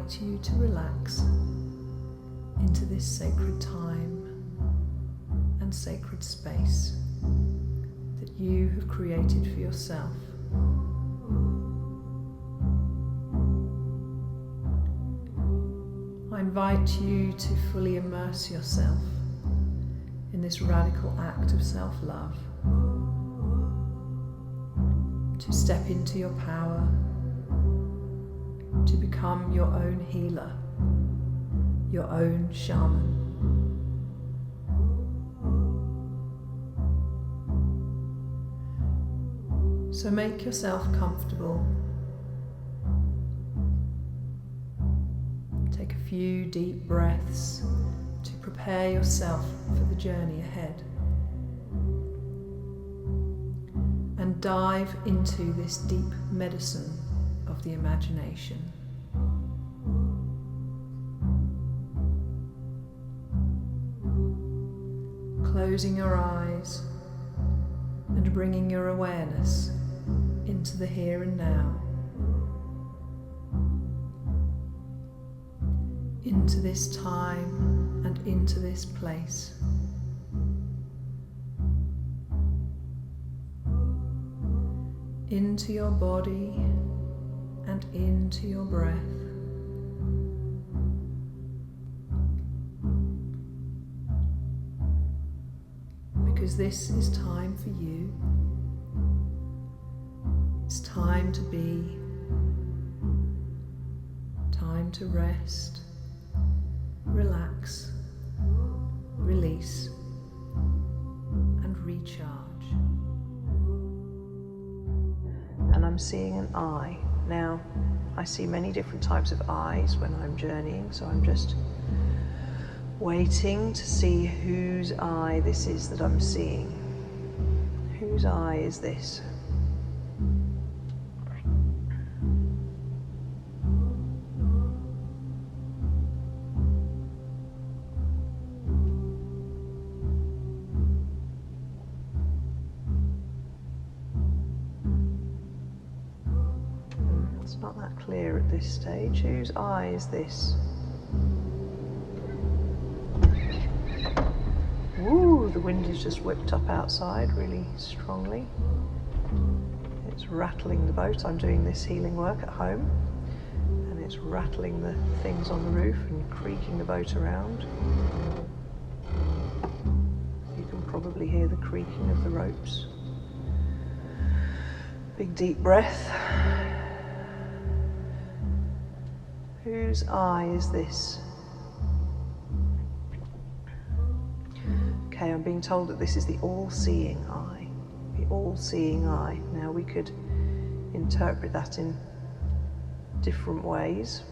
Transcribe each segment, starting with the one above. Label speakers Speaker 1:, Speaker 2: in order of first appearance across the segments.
Speaker 1: invite you to relax into this sacred time and sacred space that you have created for yourself. I invite you to fully immerse yourself in this radical act of self-love, to step into your power, to become your own healer, your own shaman. So make yourself comfortable. Take a few deep breaths to prepare yourself for the journey ahead. And dive into this deep medicine of the imagination. Closing your eyes and bringing your awareness into the here and now, into this time and into this place. Into your body and into your breath. Because this is time for you. It's time to be, time to rest, relax, release, and recharge. And I'm seeing an eye. Now, I see many different types of eyes when I'm journeying, so I'm just waiting to see whose eye this is that I'm seeing. Whose eye is this? It's not that clear at this stage. Whose eye is this? Ooh, the wind has just whipped up outside really strongly. It's rattling the boat. I'm doing this healing work at home, and it's rattling the things on the roof and creaking the boat around. You can probably hear the creaking of the ropes. Big deep breath. Whose eye is this? Okay, I'm being told that this is the all-seeing eye. The all-seeing eye. Now we could interpret that in different ways.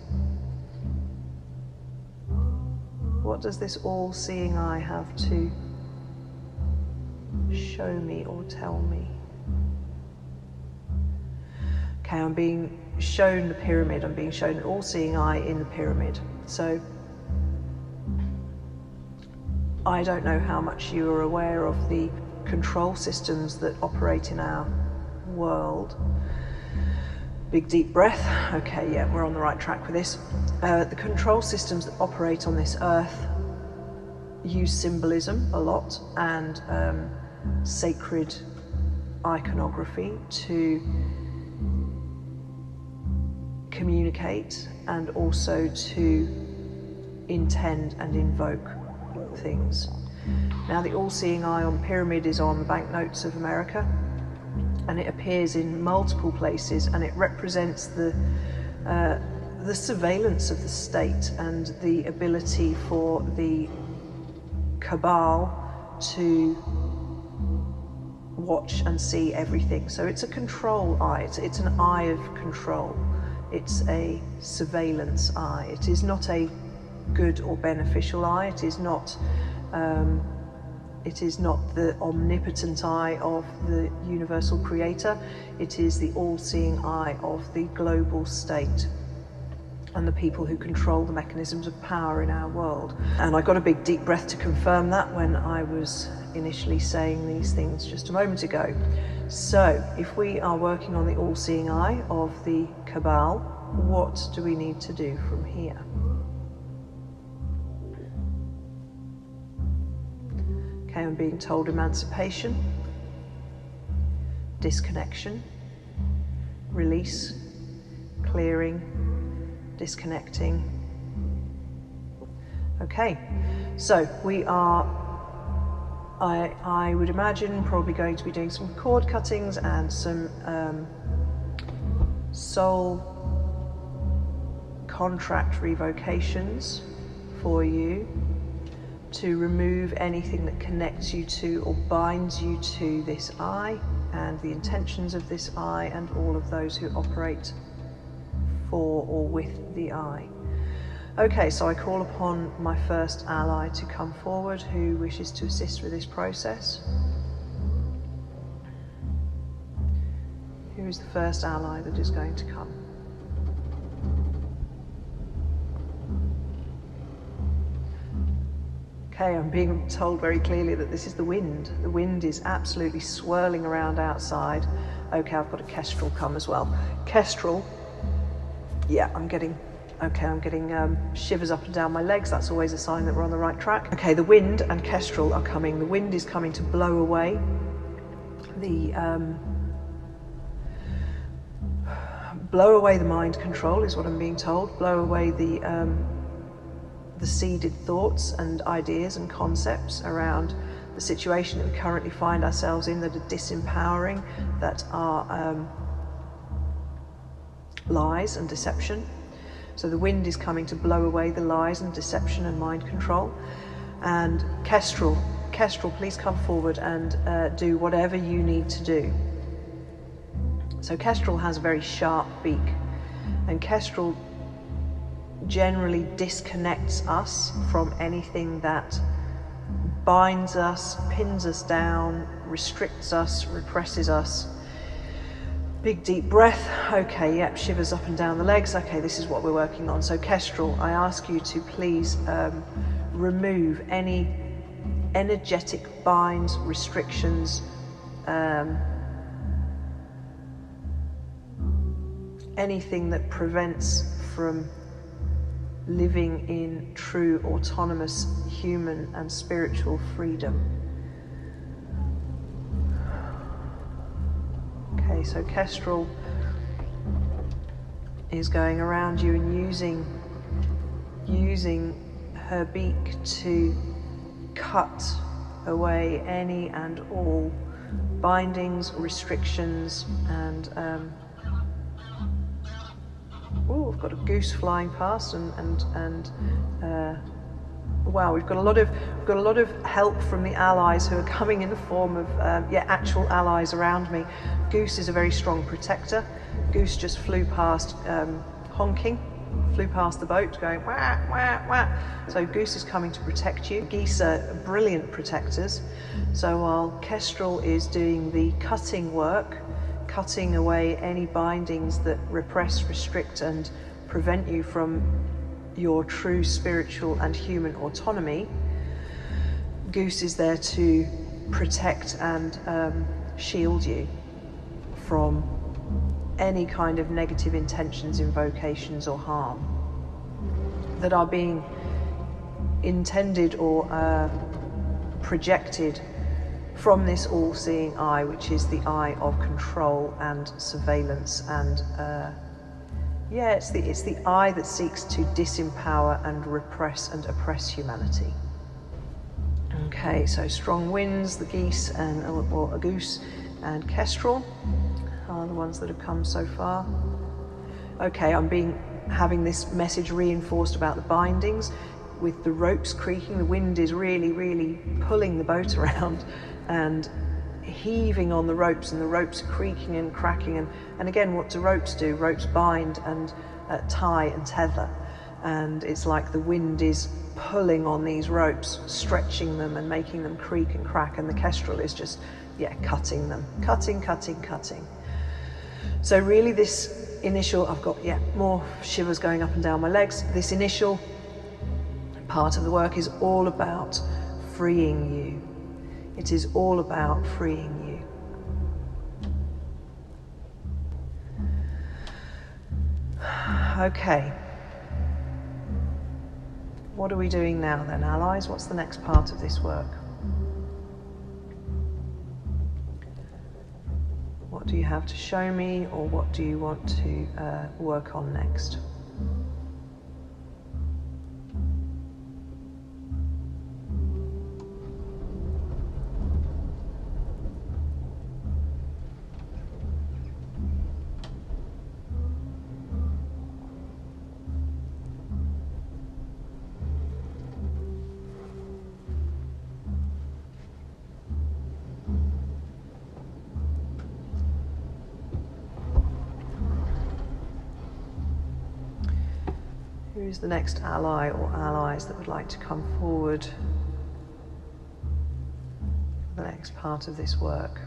Speaker 1: What does this all-seeing eye have to show me or tell me? Okay, I'm being shown the pyramid. I'm being shown an all-seeing eye in the pyramid. So I don't know how much you are aware of the control systems that operate in our world. Big deep breath. Okay, yeah, we're on the right track with this. The control systems that operate on this earth use symbolism a lot and sacred iconography to communicate and also to intend and invoke things. Now, the all-seeing eye on pyramid is on banknotes of America, and it appears in multiple places, and it represents the surveillance of the state and the ability for the cabal to watch and see everything. So it's a control eye. It's an eye of control. It's a surveillance eye. It is not a good or beneficial eye. It is not the omnipotent eye of the universal creator. It is the all-seeing eye of the global state and the people who control the mechanisms of power in our world. And I got a big deep breath to confirm that when I was initially saying these things just a moment ago. So if we are working on the all-seeing eye of the cabal, what do we need to do from here? Okay, I'm being told emancipation, disconnection, release, clearing, disconnecting. Okay, so we are, I would imagine, probably going to be doing some cord cuttings and some soul contract revocations for you to remove anything that connects you to or binds you to this I and the intentions of this I and all of those who operate for or with the I. Okay, so I call upon my first ally to come forward who wishes to assist with this process. Who is the first ally that is going to come? Okay, I'm being told very clearly that this is the wind. The wind is absolutely swirling around outside. Okay, I've got a kestrel come as well. Kestrel, yeah, I'm getting shivers up and down my legs. That's always a sign that we're on the right track. Okay, the wind and kestrel are coming. The wind is coming to blow away the mind control is what I'm being told. Blow away the seeded thoughts and ideas and concepts around the situation that we currently find ourselves in that are disempowering, that are lies and deception. So the wind is coming to blow away the lies and deception and mind control. And Kestrel, please come forward and do whatever you need to do. So Kestrel has a very sharp beak, and Kestrel generally disconnects us from anything that binds us, pins us down, restricts us, represses us. Big deep breath. Okay, yep, shivers up and down the legs. Okay, this is what we're working on. So Kestrel, I ask you to please remove any energetic binds, restrictions, anything that prevents from living in true autonomous human and spiritual freedom. Okay, so Kestrel is going around you and using her beak to cut away any and all bindings, restrictions, and oh, we've got a goose flying past, and wow, we've got a lot of help from the allies who are coming in the form of actual allies around me. Goose is a very strong protector. Goose just flew past, honking, flew past the boat, going wah wah wah. So Goose is coming to protect you. Geese are brilliant protectors. So while Kestrel is doing the cutting work, cutting away any bindings that repress, restrict, and prevent you from your true spiritual and human autonomy, Goose is there to protect and shield you from any kind of negative intentions, invocations, or harm that are being intended or projected from this all-seeing eye, which is the eye of control and surveillance, and it's the eye that seeks to disempower and repress and oppress humanity. Okay, so strong winds, the geese, and or a goose, and Kestrel are the ones that have come so far. Okay, I'm having this message reinforced about the bindings with the ropes creaking. The wind is really, really pulling the boat around and heaving on the ropes, and the ropes are creaking and cracking. And again, what do ropes do? Ropes bind and tie and tether. And it's like the wind is pulling on these ropes, stretching them and making them creak and crack. And the Kestrel is just, cutting them. Cutting. So really this initial, I've got, more shivers going up and down my legs. This initial part of the work is all about freeing you. It is all about freeing you. Okay. What are we doing now then, allies? What's the next part of this work? What do you have to show me, or what do you want to work on next? Who's the next ally or allies that would like to come forward for the next part of this work?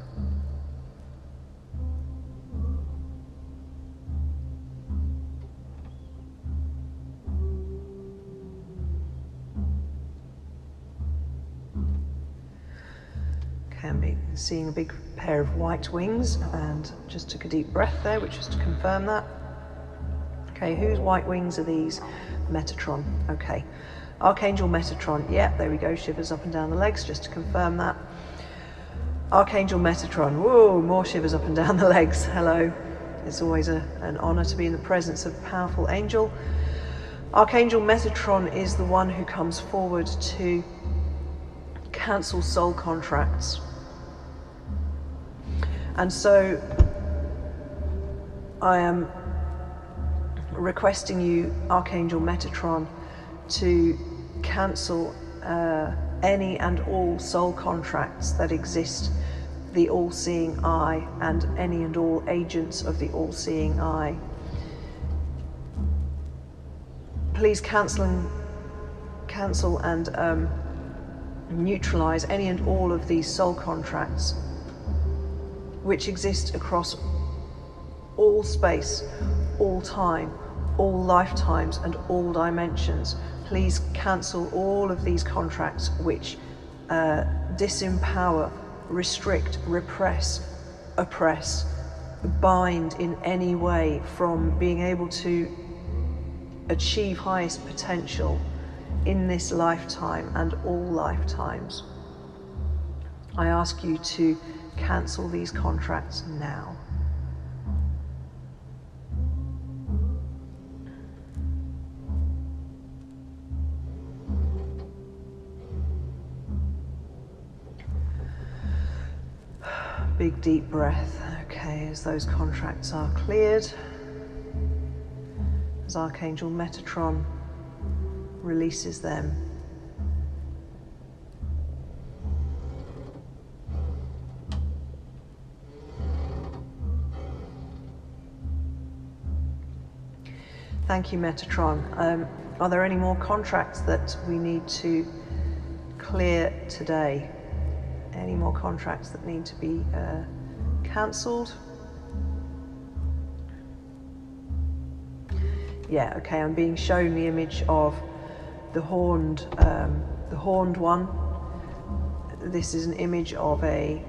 Speaker 1: Okay, I'm seeing a big pair of white wings, and just took a deep breath there, which is to confirm that. Okay, whose white wings are these? Metatron. Okay. Archangel Metatron. Yep, there we go. Shivers up and down the legs, just to confirm that. Archangel Metatron. Whoa, more shivers up and down the legs. Hello. It's always an honor to be in the presence of a powerful angel. Archangel Metatron is the one who comes forward to cancel soul contracts. And so I am requesting you, Archangel Metatron, to cancel any and all soul contracts that exist, the all-seeing eye, and any and all agents of the all-seeing eye. Please cancel and neutralize any and all of these soul contracts which exist across all space, all time, all lifetimes, and all dimensions. Please cancel all of these contracts which disempower, restrict, repress, oppress, bind in any way from being able to achieve highest potential in this lifetime and all lifetimes. I ask you to cancel these contracts now. Big deep breath. Okay, as those contracts are cleared, as Archangel Metatron releases them, thank you, Metatron. Are there any more contracts that we need to clear today? Any more contracts that need to be cancelled? Yeah, okay, I'm being shown the image of the horned one. This is an image of a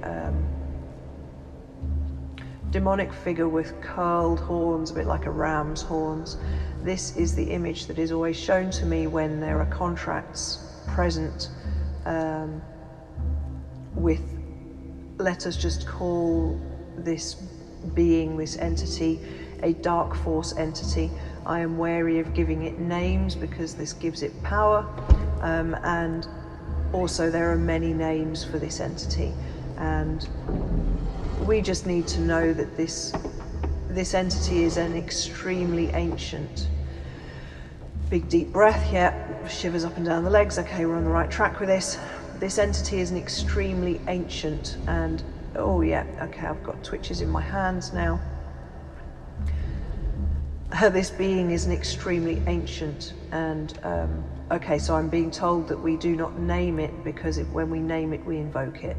Speaker 1: demonic figure with curled horns, a bit like a ram's horns. This is the image that is always shown to me when there are contracts present with, let us just call this being, this entity, a dark force entity. I am wary of giving it names because this gives it power, and also there are many names for this entity, and we just need to know that this entity is an extremely ancient. Big deep breath, yeah, shivers up and down the legs. Okay, we're on the right track with this. This entity is an extremely ancient, and oh yeah, okay, I've got twitches in my hands now. This being is an extremely ancient, and okay, so I'm being told that we do not name it because when we name it, we invoke it.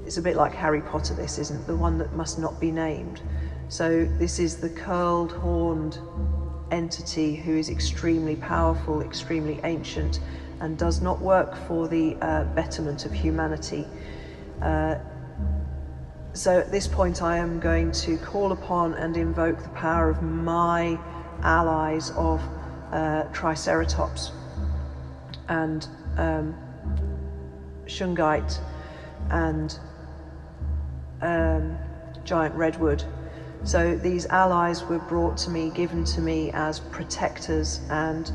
Speaker 1: It's a bit like Harry Potter, this isn't the one that must not be named. So this is the curled, horned entity who is extremely powerful, extremely ancient, and does not work for the betterment of humanity. So at this point I am going to call upon and invoke the power of my allies of Triceratops and Shungite and giant redwood. So these allies were brought to me, given to me as protectors and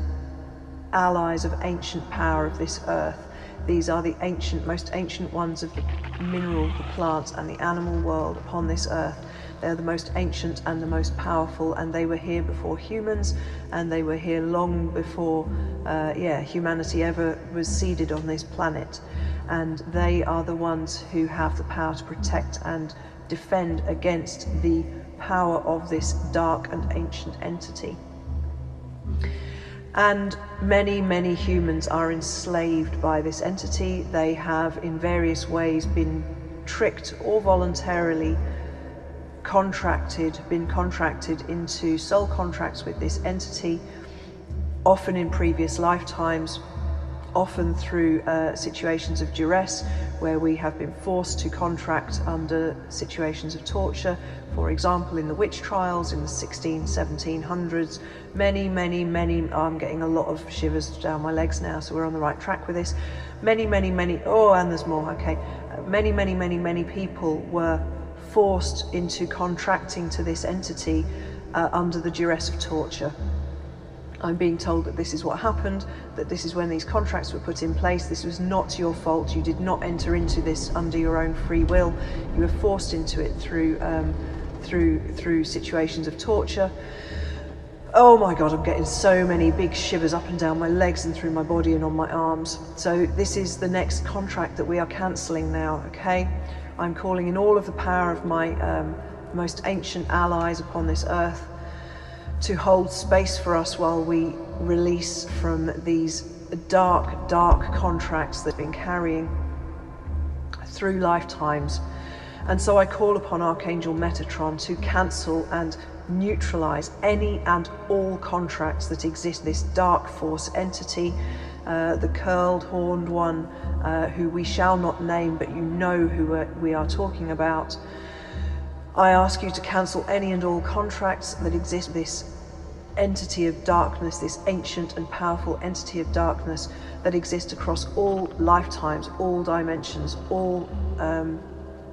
Speaker 1: allies of ancient power of this earth. These are the ancient, most ancient ones of the mineral, the plants and the animal world upon this earth. They're the most ancient and the most powerful, and they were here before humans, and they were here long before humanity ever was seeded on this planet. And they are the ones who have the power to protect and defend against the power of this dark and ancient entity. And many, many humans are enslaved by this entity. They have in various ways been tricked or voluntarily been contracted into soul contracts with this entity, often in previous lifetimes, often through situations of duress, where we have been forced to contract under situations of torture. For example, in the witch trials in the 1700s, many, I'm getting a lot of shivers down my legs now, so we're on the right track with this. Many, oh, and there's more, okay. Many people were forced into contracting to this entity under the duress of torture. I'm being told that this is what happened, that this is when these contracts were put in place. This was not your fault. You did not enter into this under your own free will. You were forced into it through situations of torture. Oh my God, I'm getting so many big shivers up and down my legs and through my body and on my arms. So this is the next contract that we are cancelling now, okay? I'm calling in all of the power of my most ancient allies upon this earth to hold space for us while we release from these dark contracts that have been carrying through lifetimes. And so I call upon Archangel Metatron to cancel and neutralize any and all contracts that exist, this dark force entity, the curled, horned one, who we shall not name, but you know who we are talking about. I ask you to cancel any and all contracts that exist, this entity of darkness, this ancient and powerful entity of darkness that exists across all lifetimes, all dimensions, all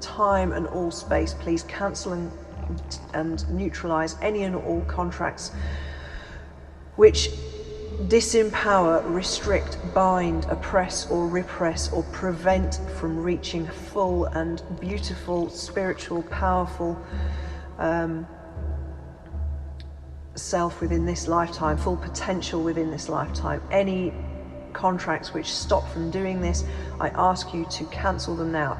Speaker 1: time and all space. Please cancel and neutralize any and all contracts which disempower, restrict, bind, oppress or repress or prevent from reaching full and beautiful, spiritual, powerful self within this lifetime, full potential within this lifetime. Any contracts which stop from doing this, I ask you to cancel them now.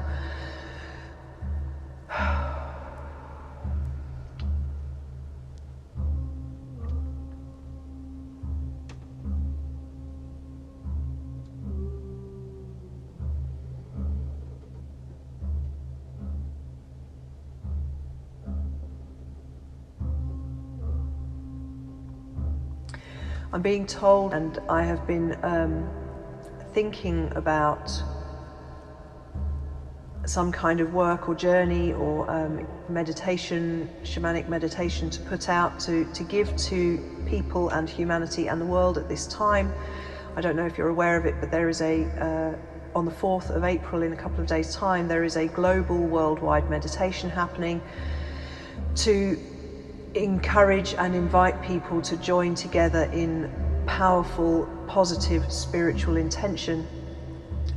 Speaker 1: I'm being told, and I have been thinking about some kind of work or journey or meditation, shamanic meditation to put out, to give to people and humanity and the world at this time. I don't know if you're aware of it, but there is on the 4th of April, in a couple of days' time, there is a global worldwide meditation happening to encourage and invite people to join together in powerful, positive, spiritual intention.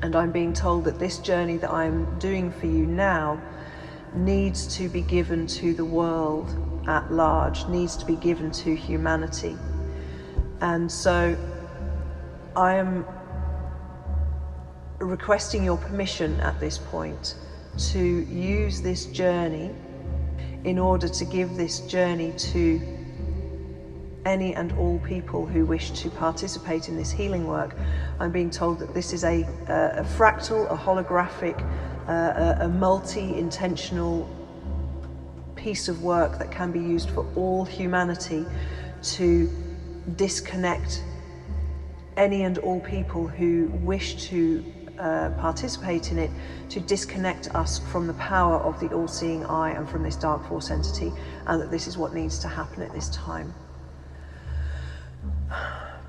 Speaker 1: And I'm being told that this journey that I'm doing for you now needs to be given to the world at large, needs to be given to humanity. And so I am requesting your permission at this point to use this journey in order to give this journey to any and all people who wish to participate in this healing work. I'm being told that this is a fractal, a holographic, a multi-intentional piece of work that can be used for all humanity to disconnect any and all people who wish to participate in it, to disconnect us from the power of the all-seeing eye and from this dark force entity, and that this is what needs to happen at this time.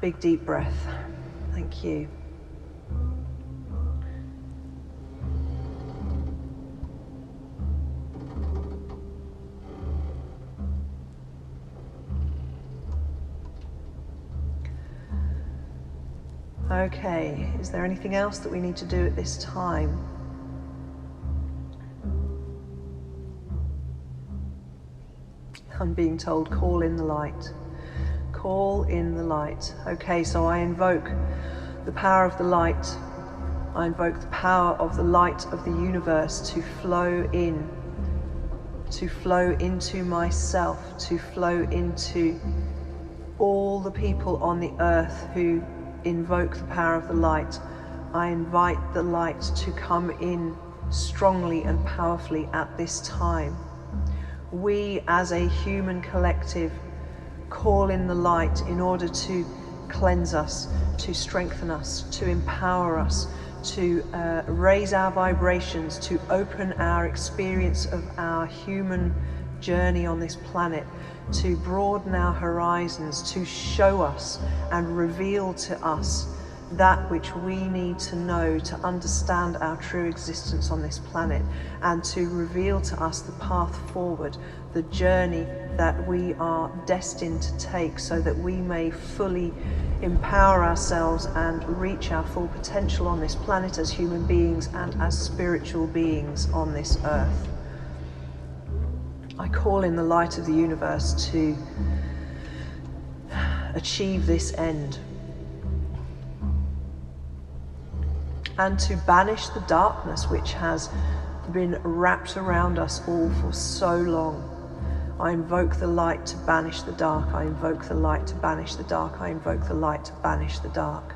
Speaker 1: Big deep breath. Thank you. Okay, is there anything else that we need to do at this time? I'm being told, call in the light. Call in the light. Okay, so I invoke the power of the light. I invoke the power of the light of the universe to flow in, to flow into myself, to flow into all the people on the earth who invoke the power of the light. I invite the light to come in strongly and powerfully at this time. We as a human collective call in the light in order to cleanse us, to strengthen us, to empower us, to raise our vibrations, to open our experience of our human journey on this planet, to broaden our horizons, to show us and reveal to us that which we need to know to understand our true existence on this planet, and to reveal to us the path forward, the journey that we are destined to take, so that we may fully empower ourselves and reach our full potential on this planet as human beings and as spiritual beings on this earth. I call in the light of the universe to achieve this end, and to banish the darkness which has been wrapped around us all for so long. I invoke the light to banish the dark. I invoke the light to banish the dark. I invoke the light to banish the dark.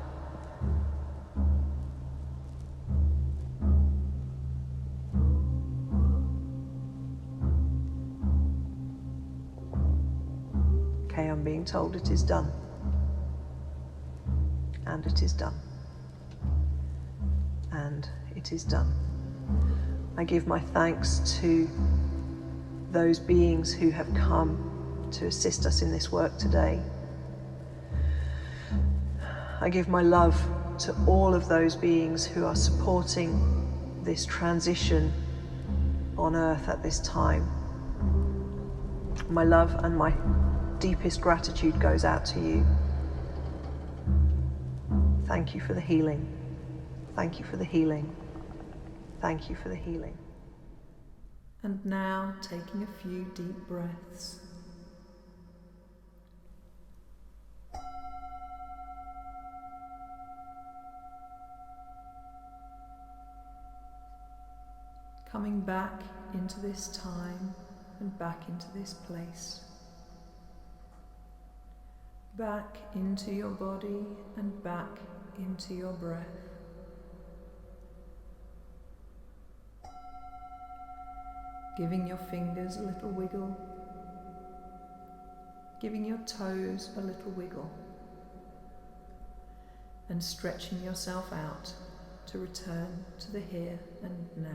Speaker 1: Okay, I'm being told it is done. And it is done. And it is done. I give my thanks to those beings who have come to assist us in this work today. I give my love to all of those beings who are supporting this transition on Earth at this time. My love and my deepest gratitude goes out to you. Thank you for the healing. Thank you for the healing. Thank you for the healing.
Speaker 2: And now taking a few deep breaths. Coming back into this time and back into this place. Back into your body and back into your breath. Giving your fingers a little wiggle, giving your toes a little wiggle, and stretching yourself out to return to the here and now.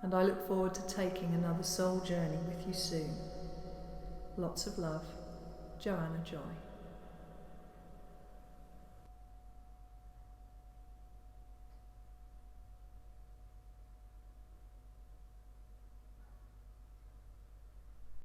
Speaker 2: And I look forward to taking another soul journey with you soon. Lots of love, Joanna Joy.